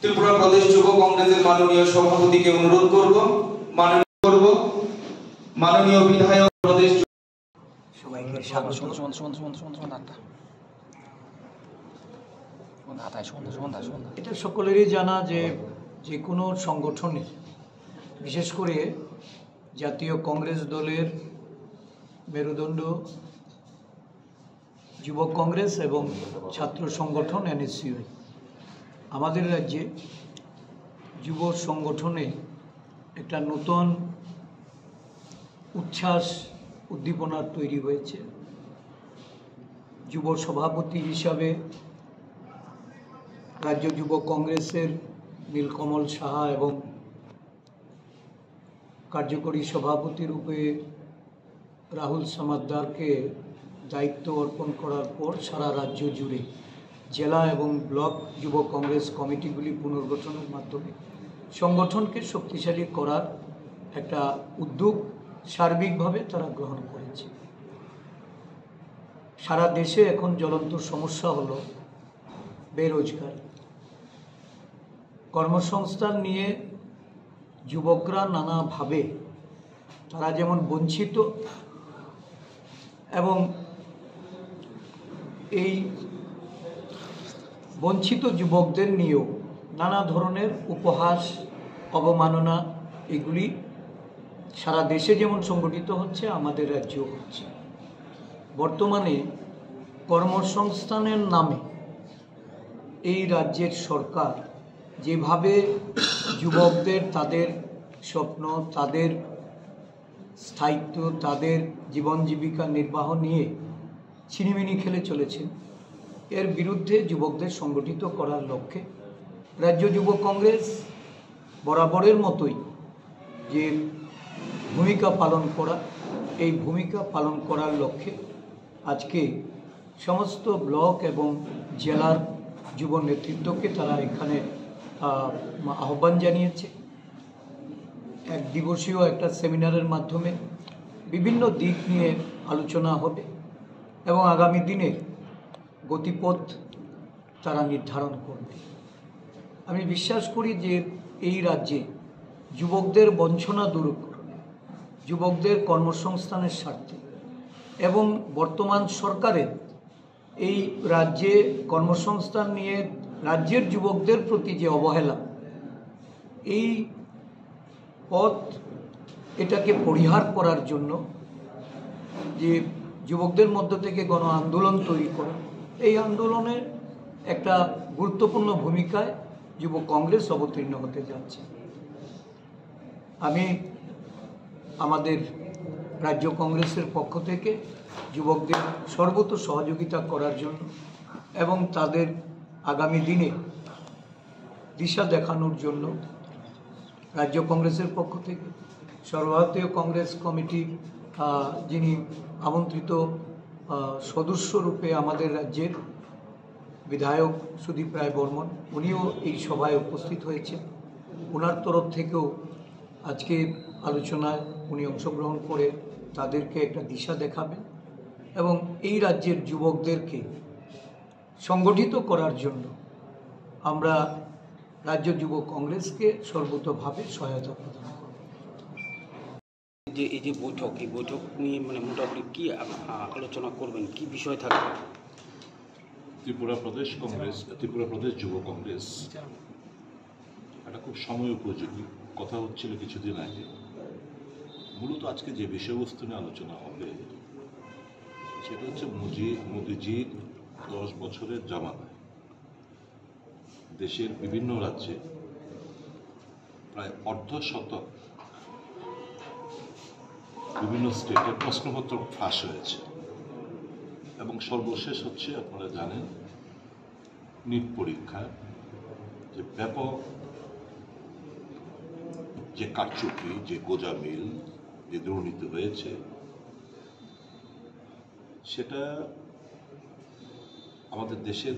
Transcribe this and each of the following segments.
ত্রিপুরা প্রদেশ যুব কংগ্রেসের মাননীয় সভাপতিকে অনুরোধ করব, মাননীয় বিধায়ক প্রদেশ সবাইকে এটা সকলেরই জানা যে কোনো সংগঠনে, বিশেষ করে জাতীয় কংগ্রেস দলের মেরুদণ্ড যুব কংগ্রেস এবং ছাত্র সংগঠন NSCUI, আমাদের রাজ্যে যুব সংগঠনে একটা নতুন উচ্ছ্বাস উদ্দীপনা তৈরি হয়েছে। যুব সভাপতি হিসাবে রাজ্য যুব কংগ্রেসের নীলকমল সাহা এবং কার্যকরী সভাপতি রূপে রাহুল সমাদ্দারকে দায়িত্ব অর্পণ করার পর সারা রাজ্য জুড়ে জেলা এবং ব্লক যুব কংগ্রেস কমিটিগুলি পুনর্গঠনের মাধ্যমে সংগঠনকে শক্তিশালী করার একটা উদ্যোগ সার্বিকভাবে তারা গ্রহণ করেছে। সারা দেশে এখন জ্বলন্ত সমস্যা হলো বেরোজগারি। কর্মসংস্থান নিয়ে যুবকরা নানাভাবে তারা যেমন বঞ্চিত, এবং এই বঞ্চিত যুবকদের নিয়েও নানা ধরনের উপহাস, অবমাননা এগুলি সারা দেশে যেমন সংগঠিত হচ্ছে, আমাদের রাজ্যেও হচ্ছে। বর্তমানে কর্মসংস্থানের নামে এই রাজ্যের সরকার যেভাবে যুবকদের তাদের স্বপ্ন, তাদের স্থায়িত্ব, তাদের জীবন জীবিকা নির্বাহ নিয়ে ছিনিমিনি খেলে চলেছেন, এর বিরুদ্ধে যুবকদের সংগঠিত করার লক্ষ্যে রাজ্য যুব কংগ্রেস বরাবরের মতোই যে ভূমিকা পালন করা, এই ভূমিকা পালন করার লক্ষ্যে আজকে সমস্ত ব্লক এবং জেলার যুব নেতৃত্বকে তারা এখানে আহ্বান জানিয়েছে। এক দিবসীয় একটা সেমিনারের মাধ্যমে বিভিন্ন দিক নিয়ে আলোচনা হবে এবং আগামী দিনে গতিপথ তারা নির্ধারণ করবে। আমি বিশ্বাস করি যে এই রাজ্যে যুবকদের বঞ্চনা দূরীকরণ, যুবকদের কর্মসংস্থানের স্বার্থে এবং বর্তমান সরকারের এই রাজ্যে কর্মসংস্থান নিয়ে রাজ্যের যুবকদের প্রতি যে অবহেলা, এই পথ এটাকে পরিহার করার জন্য যে যুবকদের মধ্য থেকে গণ আন্দোলন তৈরি করা, এই আন্দোলনের একটা গুরুত্বপূর্ণ ভূমিকায় যুব কংগ্রেস অবতীর্ণ হতে যাচ্ছে। আমি আমাদের রাজ্য কংগ্রেসের পক্ষ থেকে যুবকদের সর্বত সহযোগিতা করার জন্য এবং তাদের আগামী দিনে দিশা দেখানোর জন্য রাজ্য কংগ্রেসের পক্ষ থেকে সর্বভারতীয় কংগ্রেস কমিটির যিনি আমন্ত্রিত সদস্য রূপে আমাদের রাজ্যের বিধায়ক সুদীপ রায় বর্মন, উনিও এই সভায় উপস্থিত হয়েছেন। ওনার তরফ থেকেও আজকে আলোচনায় উনি অংশগ্রহণ করে তাদেরকে একটা দিশা দেখাবেন এবং এই রাজ্যের যুবকদেরকে সংগঠিত করার জন্য আমরা রাজ্য যুব কংগ্রেসকে সর্বতোভাবে সহায়তা প্রদান করব। এই যে বৈঠক, এই বৈঠক নিয়ে মোটামুটি কি আলোচনা করবেন, কি বিষয় থাকবে? ত্রিপুরা প্রদেশ যুব কংগ্রেস এটা খুব সময় উপযোগী কথা হচ্ছিল কিছুদিন আগে। মূলত আজকে যে বিষয়বস্তু নিয়ে আলোচনা হবে সেটা হচ্ছে মোদিজির 10 বছরের জামানায় দেশের বিভিন্ন রাজ্যে প্রায় অর্ধশতক বিভিন্ন স্টেটে প্রশ্নপত্র ফাঁস হয়েছে এবং সর্বশেষ হচ্ছে আপনারা জানেন নিট পরীক্ষা যে ব্যাপক যে কারচুপি, যে গোজামিল, যে দুর্নীতি হয়েছে, সেটা আমাদের দেশের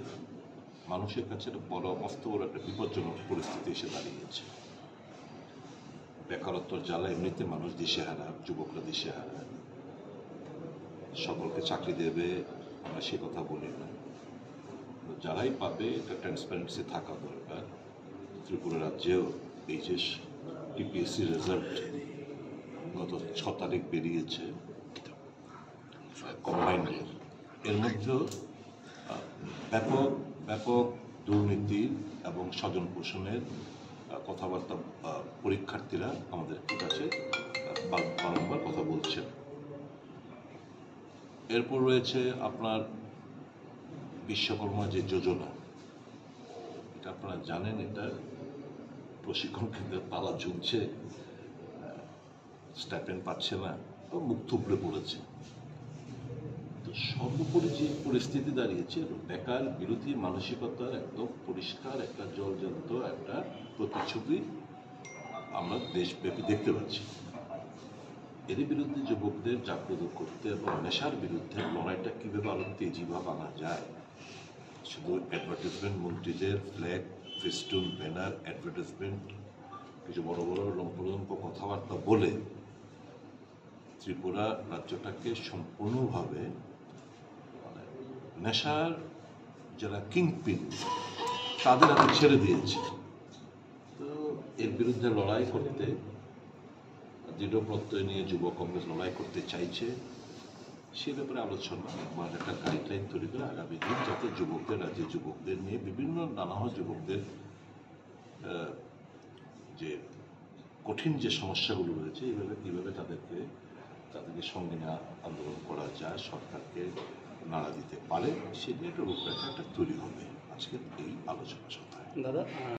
মানুষের কাছে একটা মস্ত বড় একটা বিপজ্জনক পরিস্থিতি এসে দাঁড়িয়েছে। বেকারত্বর জ্বালা এমনিতে মানুষ দিশেহারা, যুবকরা দিশেহারা। সকলকে চাকরি দেবে আমরা সে কথা বলি না, যারাই পাবে এটা ট্রান্সপারেন্সি থাকা দরকার। ত্রিপুরা রাজ্যেও এইচএস টিপিএসসি রেজাল্ট গত 6 তারিখ বেরিয়েছে কম্বাইন্ডের। এর মধ্যেও ব্যাপক ব্যাপক দুর্নীতি এবং স্বজন পোষণের কথাবার্তা পরীক্ষার্থীরা আমাদের কাছে বারংবার কথা বলছেন। এরপর রয়েছে আপনার বিশ্বকর্মা যে যোজনা, এটা আপনারা জানেন, এটা প্রশিক্ষণ কেন্দ্রে তালা ঝুলছে, স্টাইপেন্ড পাচ্ছে না, তো মুখ থুবড়ে পড়েছে। তো সর্বোপরি যে পরিস্থিতি দাঁড়িয়েছে, বেকার বিরোধী মানসিকতার একদম পরিষ্কার একটা জলজান্ত একটা প্রতিচ্ছবি আমরা দেশব্যাপী দেখতে পাচ্ছি। এর বিরুদ্ধে যুবকদের জাগ্রত করতে এবং নেশার বিরুদ্ধে লড়াইটা কীভাবে আরও তেজিভাবে আনা যায়, শুধু অ্যাডভার্টাইজমেন্ট, মন্ত্রীদের ফ্ল্যাগ, ফেস্টুন, ব্যানার, অ্যাডভার্টাইজমেন্ট, কিছু বড় বড় লম্প কথাবার্তা বলে ত্রিপুরা রাজ্যটাকে সম্পূর্ণভাবে নেশার যারা কিংপিন তাদের হাতে ছেড়ে দিয়েছে। তো এর বিরুদ্ধে লড়াই করতে দৃঢ় প্রত্যয় নিয়ে যুব কংগ্রেস লড়াই করতে চাইছে। সে ব্যাপারে আলোচনা বা একটা গাইডলাইন তৈরি করে আগামী দিন যাতে যুবকদের, রাজ্যের যুবকদের নিয়ে বিভিন্ন নানা যুবকদের যে কঠিন যে সমস্যাগুলো রয়েছে এইভাবে তাদেরকে সঙ্গে নিয়ে আন্দোলন করা যায়, সরকারকে নাড়া দিতে পারে, সে নিয়ে একটা রূপরেখা একটা তৈরি হবে আজকের এই আলোচনা সভায়। দাদা